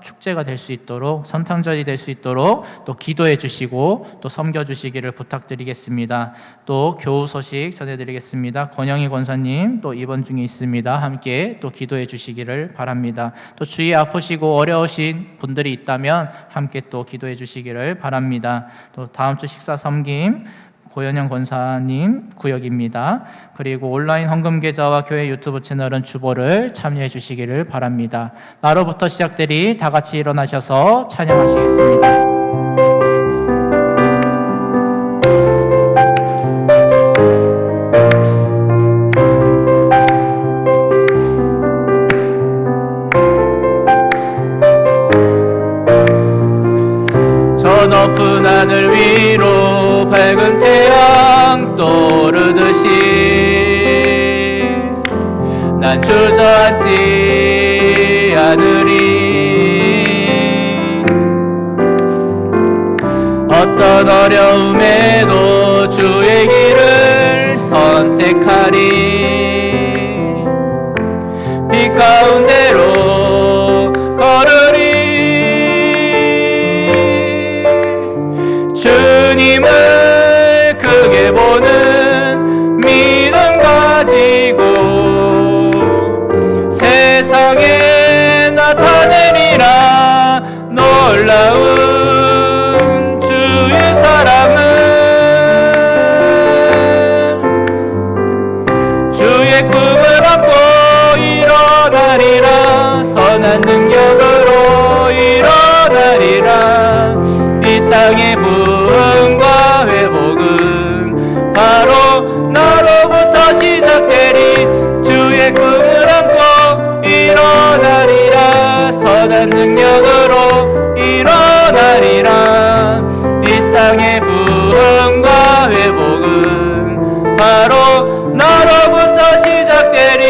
축제가 될 수 있도록, 성탄절이 될 수 있도록 또 기도해 주시고 또 섬겨 주시기를 부탁드리겠습니다. 또 교우 소식 전해드리겠습니다. 권영희 권사님 또 입원 중에 있습니다. 함께 또 기도해 주시기를 바랍니다. 또 주위에 아프시고 어려우신 분들이 있다면 함께 또 기도해 주시기를 바랍니다. 또 다음 주 식사 섬김 고현영 권사님 구역입니다. 그리고 온라인 헌금 계좌와 교회 유튜브 채널은 주보를 참여해 주시기를 바랍니다. 나로부터 시작되리 다 같이 일어나셔서 찬양하시겠습니다. 저 높은 하늘 위로 밝은 태양 떠오르듯이 난 주저앉지 않으리. 어떤 어려움에도 주의 길을 선택하리. 빛 가운데로 걸으리. 주님을 크게 보는 믿음 가지고 세상에 나타내리라. 놀라운 주의 사랑을 주의 꿈을 안고 일어나리라. 선한 능력으로 일어나리라. 이 땅의 부흥과 회복은 바로 나로부터 시작되리. 주의 꿈을 안고 일어나리라. 선한 능력으로 일어나리라. 이 땅의 부흥과 회복은 바로 나로부터 시작되리.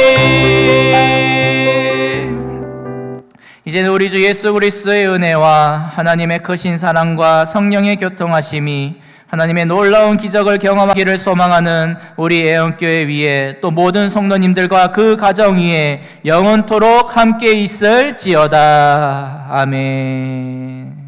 이제는 우리 주 예수 그리스도의 은혜와 하나님의 크신 사랑과 성령의 교통하심이 하나님의 놀라운 기적을 경험하기를 소망하는 우리 애원교회 위에 또 모든 성도님들과 그 가정 위에 영원토록 함께 있을지어다. 아멘.